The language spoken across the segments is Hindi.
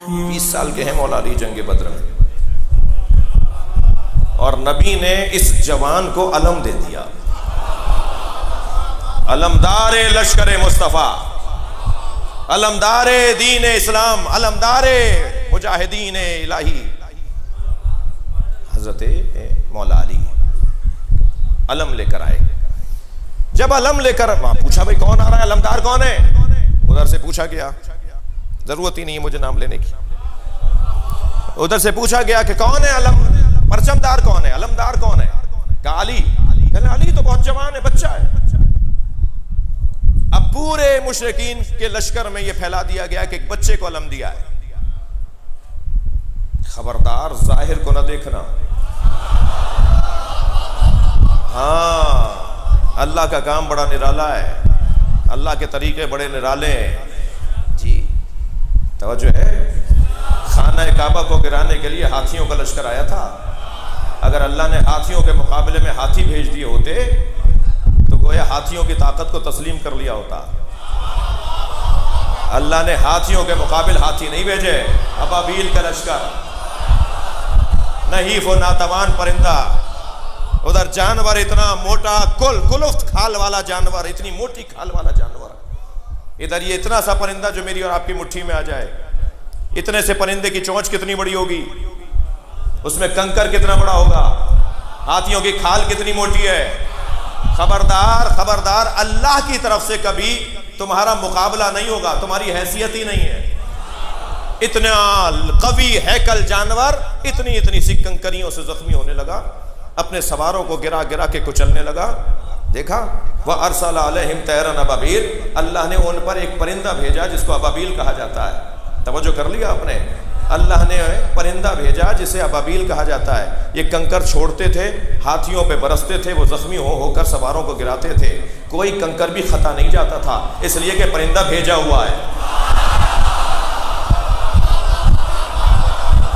20 साल के हैं मौला अली जंग बद्र में, और नबी ने इस जवान को अलम दे दिया, अलमदारे लश्कर मुस्तफ़ा, अलमदारे दीन इस्लाम, अलमदारे मुजाहिदीन इलाही हजरत मौला अली अलम लेकर आए। जब अलम लेकर वहां पूछा भाई कौन आ रहा है, अलमदार कौन है? उधर से पूछा गया, जरूरत ही नहीं है मुझे नाम लेने की, उधर से पूछा गया कि कौन है अलम, परचमदार कौन है, अलमदार कौन है? कहा अली। कहने अली तो बहुत जवान है, बच्चा है। अब पूरे मुशरिकीन के लश्कर में यह फैला दिया गया कि एक बच्चे को अलम दिया है। खबरदार जाहिर को न देखना। हाँ, अल्लाह का काम बड़ा निराला है, अल्लाह के तरीके बड़े निराले हैं जी। तवज्जो है, खाना काबा को गिराने के लिए हाथियों का लश्कर आया था। अगर अल्लाह ने हाथियों के मुकाबले में हाथी भेज दिए होते तो गोया हाथियों की ताकत को तस्लीम कर लिया होता। अल्लाह ने हाथियों के मुकाबले हाथी नहीं भेजे, अबाबील का लश्कर, नहीफ व नातवान परिंदा। उधर जानवर इतना मोटा, कुलुफ्त खाल वाला जानवर, इतनी मोटी खाल वाला जानवर। इधर ये इतना सा परिंदा जो मेरी और आपकी मुट्ठी में आ जाए। इतने से परिंदे की चोंच कितनी बड़ी होगी, उसमें कंकर कितना बड़ा होगा, हाथियों की खाल कितनी मोटी है। खबरदार खबरदार, अल्लाह की तरफ से कभी तुम्हारा मुकाबला नहीं होगा, तुम्हारी हैसियत ही नहीं है। इतना कवी हैकल जानवर इतनी इतनी सी कंकरियों से जख्मी होने लगा, अपने सवारों को गिरा गिरा के कुचलने लगा। देखा, वह अरसल अलैहिम तैरन अबाबील, अल्लाह ने उन पर एक परिंदा भेजा जिसको अबाबील कहा जाता है। तवज्जो कर लिया आपने, अल्लाह ने परिंदा भेजा जिसे अबाबील कहा जाता है। ये कंकर छोड़ते थे, हाथियों पे बरसते थे, वो जख्मी हो होकर सवारों को गिराते थे। कोई कंकर भी खता नहीं जाता था, इसलिए कि परिंदा भेजा हुआ है।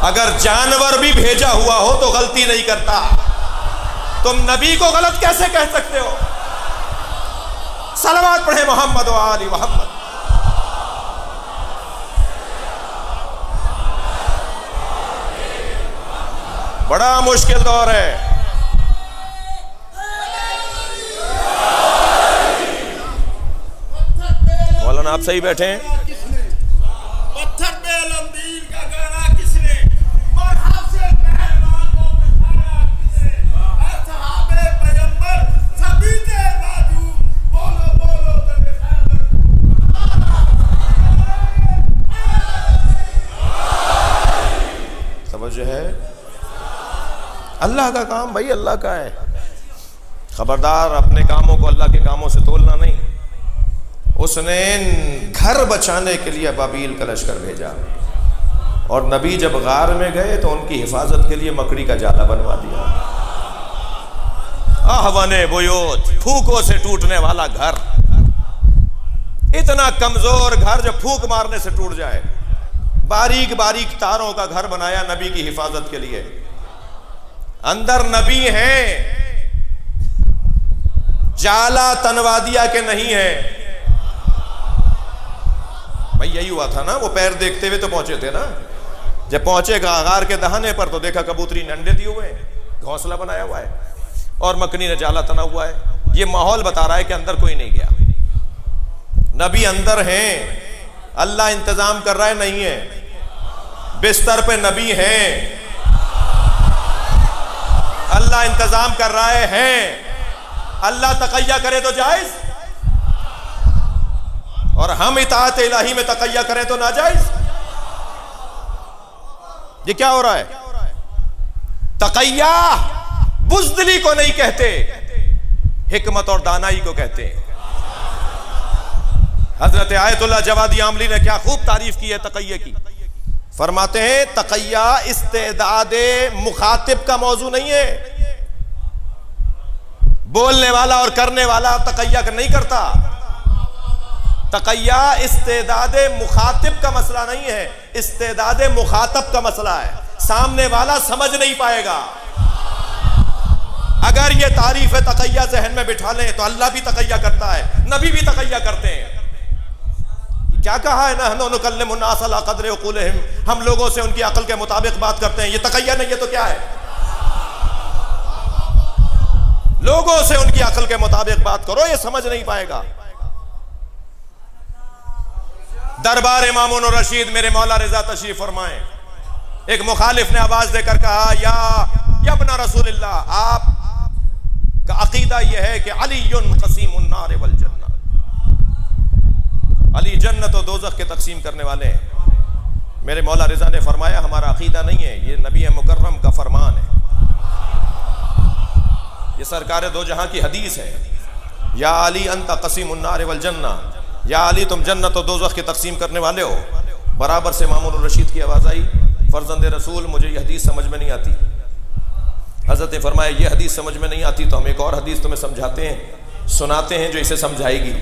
अगर जानवर भी भेजा हुआ हो तो गलती नहीं करता। तुम नबी को गलत कैसे कह सकते हो? सलवात पढ़े मोहम्मद व आली मोहम्मद। बड़ा मुश्किल दौर है। मौलाना आप सही बैठे हैं? पत्थर पे अलमदीन का गाना किसने, मरहब से पहलवान को बिठाया किसने, असहाबे पैगंबर सभी के मौजूद, बोलो बोलो तबे खैबर। समझ है, अल्लाह का काम भाई अल्लाह का है। खबरदार अपने कामों को अल्लाह के कामों से तोलना नहीं। उसने घर बचाने के लिए अबाबील का लश्कर भेजा, और नबी जब गार में गए तो उनकी हिफाजत के लिए मकड़ी का जाला बनवा दिया। आहवने बुयूत, फूकों से टूटने वाला घर, इतना कमजोर घर जो फूक मारने से टूट जाए। बारीक बारीक तारों का घर बनाया नबी की हिफाजत के लिए। अंदर नबी हैं, जाला तनवादिया के नहीं है। भाई यही हुआ था ना, वो पैर देखते हुए तो पहुंचे थे ना। जब पहुंचे गागार के दहाने पर तो देखा कबूतरी ने अंडे दिए हुए हैं, घोंसला बनाया हुआ है, और मकनी ने जाला तना हुआ है। ये माहौल बता रहा है कि अंदर कोई नहीं गया। नबी अंदर हैं, अल्लाह इंतजाम कर रहा है, नहीं है। बिस्तर पे नबी हैं, अल्लाह इंतजाम कर रहा है। अल्लाह तकैया करे तो जायज, और हम इताअत इलाही में तकैया करें तो नाजायज। ये क्या हो रहा है? तकैया बुज़दिली को नहीं कहते, हिकमत और दानाई को कहते हैं। हजरत आयतुल्लाह जवादी आमली ने क्या खूब तारीफ की है तकैये की। फरमाते हैं तकैया इस्तेदादे मुखातिब का मौजू नहीं है। बोलने वाला और करने वाला तकैया नहीं करता। तकैया इस्तेदादे मुखातिब का मसला नहीं है, इस्तेदादे मुखातब का मसला है। सामने वाला समझ नहीं पाएगा। अगर ये तारीफ है तकैया जहन में बिठा लें तो अल्लाह भी तकैया करता है, नबी भी तकैया करते हैं। क्या कहा है ना, नुकल्लिमुन्नास अला क़द्रि उक़ूलिहिम, हम लोगों से उनकी अकल के मुताबिक बात करते हैं। ये तक़य्या नहीं है तो क्या है? लोगों से उनकी अकल के मुताबिक बात करो, ये समझ नहीं पाएगा। दरबार इमामुन रशीद मेरे मौला रिजा तशरीफ फरमाए, एक मुखालिफ ने आवाज देकर कहा, या इब्न रसूलिल्लाह, आप का अकीदा यह है कि अलीयुन क़सीमुन नार वल जन्नह, अली जन्नत और दोज़ख के तकसीम करने वाले हैं। मेरे मौला रिजा ने फरमाया, हमारा अकीदा नहीं है, ये नबी मुकर्रम का फरमान है, ये सरकार दो जहां की हदीस है। या अली अंता क़सीमुन नार वल जन्नह, या अली तुम जन्नत और दोज़ख की तकसीम करने वाले हो। बराबर से इमामुल रशीद की आवाज़ आई, फर्जंद रसूल मुझे ये हदीस समझ में नहीं आती। हज़रत ने फरमाया, ये हदीस समझ में नहीं आती तो हम एक और हदीस तुम्हें समझाते हैं, सुनाते हैं जो इसे समझाएगी।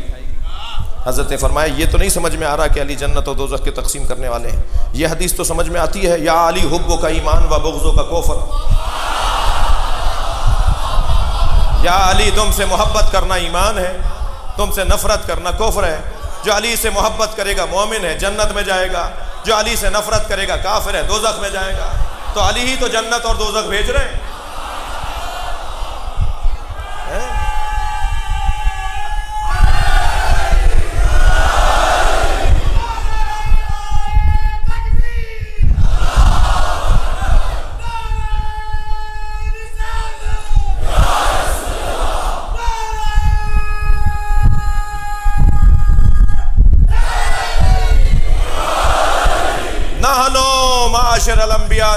हज़रत ने फरमाया, ये तो नहीं समझ में आ रहा कि अली जन्नत और दोज़ख की तकसीम करने वाले हैं, ये हदीस तो समझ में आती है, या अली हुब्बु का ईमान व बुग़्ज़ु का कुफ़्र, या अली तुमसे मोहब्बत करना ईमान है, तुमसे नफरत करना कुफ्र है। जो अली से मोहब्बत करेगा मोमिन है, जन्नत में जाएगा, जो अली से नफरत करेगा काफिर है, दोज़ख में जाएगा। तो अली ही तो जन्नत और दोज़ख भेज रहे हैं।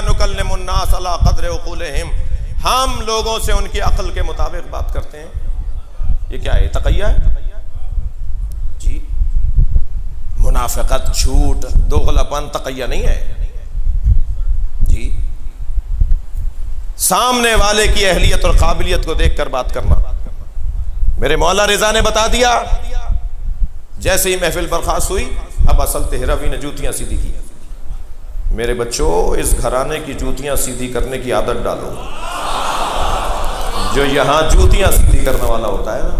नुकल्लिमुन्नास अला क़द्रि उक़ूलिहिम, हम लोगों से उनकी अकल के मुताबिक बात करते हैं। ये क्या है? तक़य्या है जी। मुनाफ़िक़त, झूठ, दोगलापन तक़य्या नहीं है जी। सामने वाले की अहलियत और काबिलियत को देखकर बात करना। मेरे मौला रिजा ने बता दिया, जैसे ही महफिल बर्खास्त हुई, अब असल तेहरावी ने जूतियां सीधी की। मेरे बच्चों, इस घराने की जूतियां सीधी करने की आदत डालो। जो यहां जूतियां सीधी करने वाला होता है ना,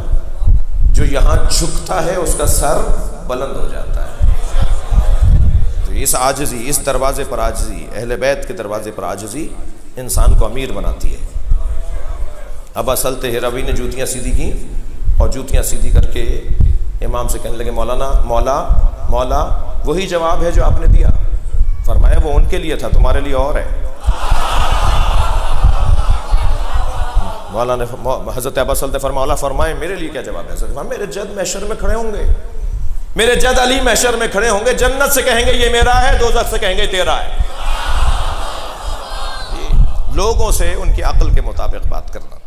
जो यहां झुकता है उसका सर बुलंद हो जाता है। तो इस आजिज़ी, इस दरवाजे पर आजिज़ी, अहले बैत के दरवाजे पर आजिज़ी इंसान को अमीर बनाती है। अब असल तेहरावी ने जूतियां सीधी की और जूतियां सीधी करके इमाम से कहने लगे, मौलाना, मौला मौला, वही जवाब है जो आपने दिया। फरमाया, वो उनके लिए था, तुम्हारे लिए और है। मौला ने, हज़रत अब्बास ने फरमाया, मौला फरमाए मेरे लिए क्या जवाब है? हज़रत, मेरे जद महशर में खड़े होंगे, मेरे जद अली महशर में खड़े होंगे, जन्नत से कहेंगे ये मेरा है, दोज़ख से कहेंगे तेरा है। लोगों से उनकी अक्ल के मुताबिक बात करना।